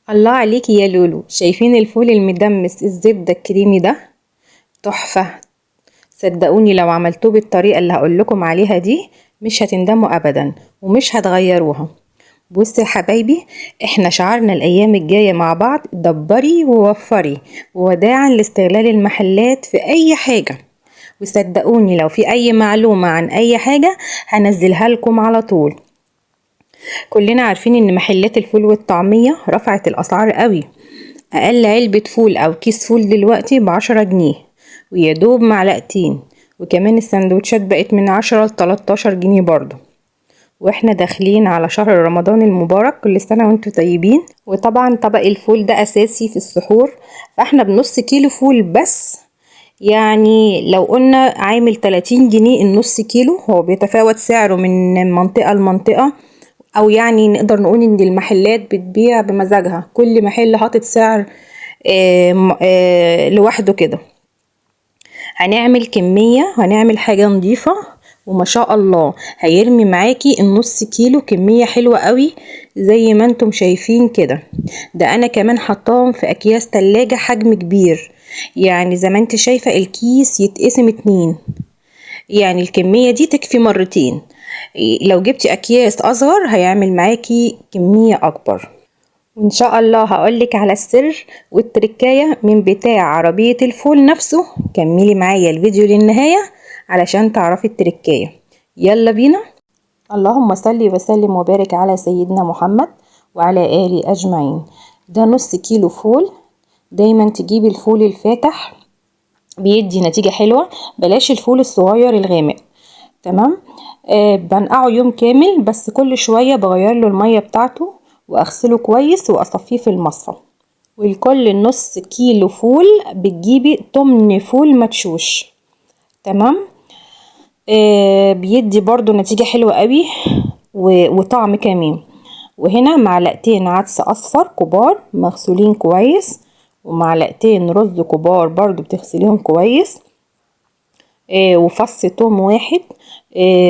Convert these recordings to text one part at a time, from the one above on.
الله عليكي يا لولو، شايفين الفول المدمس الزبدة الكريمي ده؟ تحفة. صدقوني لو عملتوه بالطريقة اللي هقولكم عليها دي مش هتندموا ابدا ومش هتغيروها. بصي يا حبايبي، احنا شعارنا الايام الجاية مع بعض دبري ووفري وداعا لاستغلال المحلات في اي حاجة. وصدقوني لو في اي معلومة عن اي حاجة هنزلها لكم على طول. كلنا عارفين ان محلات الفول والطعمية رفعت الاسعار قوي. اقل علبة فول او كيس فول دلوقتي ب10 جنيه، ويادوب معلقتين. وكمان السندوتشات بقت من 10 ل13 جنيه برضو. واحنا داخلين على شهر رمضان المبارك، كل سنة وانتم طيبين. وطبعا طبق الفول ده اساسي في السحور، فاحنا بنص كيلو فول بس. يعني لو قلنا عامل 30 جنيه النص كيلو، هو بيتفاوت سعره من منطقة لمنطقة، او يعني نقدر نقول ان المحلات بتبيع بمزاجها، كل محل حاطط سعر لوحده كده. هنعمل كمية، هنعمل حاجة نظيفة، وما شاء الله هيرمي معاكي النص كيلو كمية حلوة قوي زي ما انتم شايفين كده. ده انا كمان حطاهم في اكياس تلاجة حجم كبير، يعني زي ما انت شايفة الكيس يتقسم 2، يعني الكمية دي تكفي مرتين. لو جبتي اكياس اصغر هيعمل معاكي كمية اكبر. وان شاء الله هقولك على السر والتركاية من بتاع عربية الفول نفسه. كملي معايا الفيديو للنهاية علشان تعرفي التركاية. يلا بينا. اللهم صل وسلم وبارك على سيدنا محمد وعلى آله أجمعين. ده نص كيلو فول. دايما تجيبي الفول الفاتح، بيدي نتيجة حلوة. بلاش الفول الصغير الغامق. تمام. بنقعه يوم كامل، بس كل شوية بغير له المية بتاعته واغسله كويس واصفيه في المصفى. ولكل نص كيلو فول بتجيبي تمن فول مدشوش. تمام. بيدي برضو نتيجة حلوة قوي وطعم كمان. وهنا معلقتين عدس اصفر كبار مغسولين كويس، ومعلقتين رز كبار برضو بتغسليهم كويس، وفص توم واحد،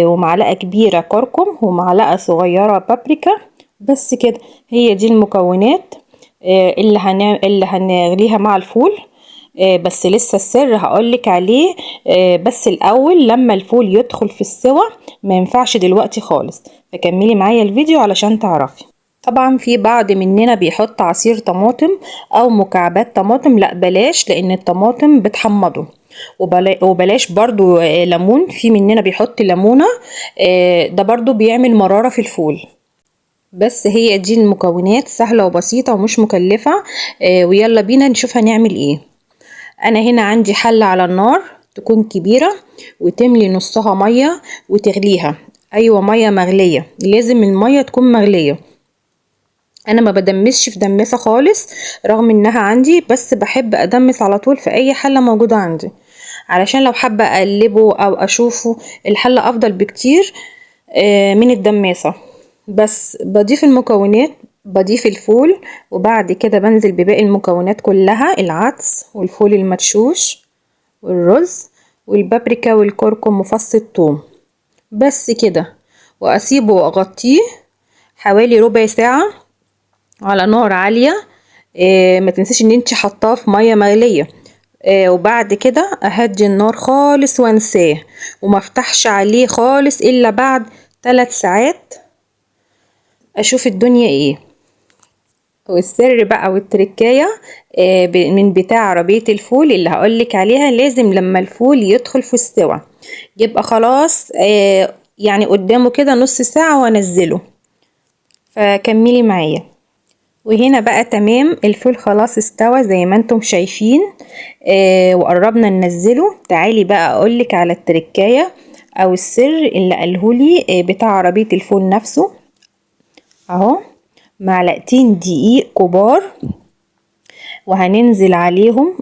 ومعلقة كبيرة كركم، ومعلقة صغيرة بابريكا. بس كده، هي دي المكونات اللي هنغليها مع الفول. بس لسه السر هقولك عليه. بس الاول لما الفول يدخل في السوا، ما ينفعش دلوقتي خالص. فكملي معايا الفيديو علشان تعرفي. طبعا في بعض مننا بيحط عصير طماطم او مكعبات طماطم، لا بلاش، لان الطماطم بتحمضه. وبلاش برضو ليمون، في مننا بيحط ليمونة. ده برضو بيعمل مرارة في الفول. بس هي دي المكونات، سهلة وبسيطة ومش مكلفة. ويلا بينا نشوف هنعمل ايه. انا هنا عندي حلة على النار تكون كبيرة، وتملي نصها مية وتغليها. ايوه، مية مغلية، لازم المية تكون مغلية. انا ما بدمسش في دمسة خالص رغم انها عندي، بس بحب ادمس على طول في اي حلة موجودة عندي، علشان لو حابة اقلبه او اشوفه الحلة افضل بكتير من الدماسة. بس بضيف المكونات، بضيف الفول، وبعد كده بنزل بباقي المكونات كلها: العدس والفول المدشوش والرز والبابريكا والكركم وفص الثوم. بس كده، واسيبه واغطيه حوالي ربع ساعة على نار عالية. ما تنسيش ان انت حطاه في مية مغلية. وبعد كده اهدي النار خالص وانساه، وما افتحش عليه خالص الا بعد 3 ساعات اشوف الدنيا ايه. والسر بقى والتركاية من بتاع عربية الفول اللي هقولك عليها: لازم لما الفول يدخل في السوا يبقى خلاص يعني قدامه كده نص ساعة وانزله. فكملي معايا. وهنا بقى تمام، الفول خلاص استوى زي ما انتم شايفين. وقربنا ننزله. تعالي بقى اقولك على التركاية او السر اللي قالهولي بتاع عربية الفول نفسه. اهو، معلقتين دقيق كبار، وهننزل عليهم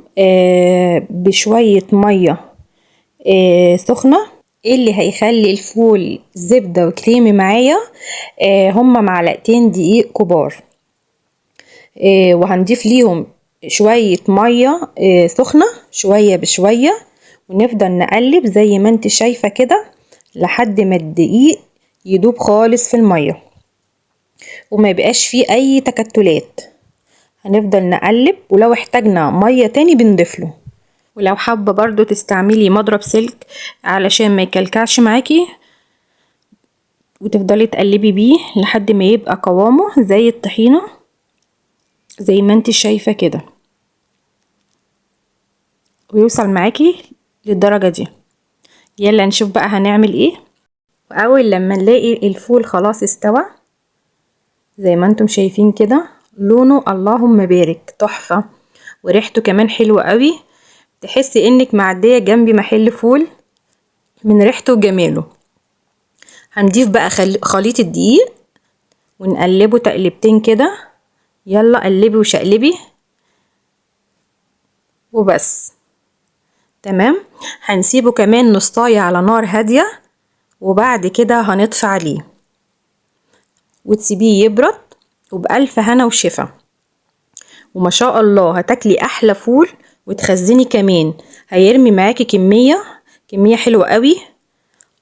بشوية مية سخنة. ايه اللي هيخلي الفول زبدة وكريمي معايا؟ هما معلقتين دقيق كبار. وهنضيف ليهم شوية مية سخنة شوية بشوية، ونفضل نقلب زي ما انت شايفة كده لحد ما الدقيق يدوب خالص في المية وما يبقاش فيه اي تكتلات. هنفضل نقلب، ولو احتاجنا مية تاني بنضيفله. ولو حابة برضو تستعملي مضرب سلك علشان ما يكلكعش معاكي، وتفضلي تقلبي بيه لحد ما يبقى قوامه زي الطحينة زي ما انت شايفة كده، ويوصل معاكي للدرجة دي. يلا نشوف بقى هنعمل ايه. واول لما نلاقي الفول خلاص استوى زي ما انتم شايفين كده، لونه اللهم بارك تحفة، وريحته كمان حلوة قوي، تحسي انك معدية جنبي محل فول من ريحته وجماله. هنضيف بقى خليط الدقيق ونقلبه تقلبتين كده. يلا قلبي وشقلبي وبس. تمام. هنسيبه كمان نصاية على نار هادية، وبعد كده هنطفي عليه وتسيبيه يبرد، وبألف هنا وشفا. وما شاء الله هتاكلي احلى فول، وتخزني كمان، هيرمي معاكي كمية حلوة قوي،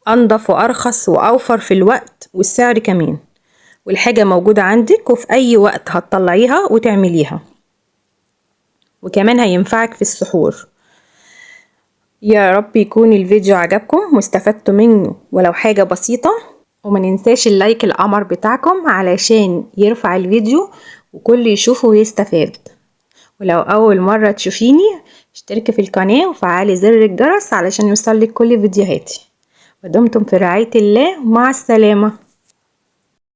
انضف وارخص واوفر في الوقت والسعر كمان، والحاجة موجودة عندك وفي اي وقت هتطلعيها وتعمليها، وكمان هينفعك في السحور. يا رب يكون الفيديو عجبكم واستفدتوا منه ولو حاجة بسيطة، وما ننساش اللايك القمر بتاعكم علشان يرفع الفيديو وكل يشوفه ويستفاد. ولو اول مرة تشوفيني اشتركي في القناة وفعلي زر الجرس علشان يوصلك كل فيديوهاتي. ودمتم في رعاية الله، ومع السلامة.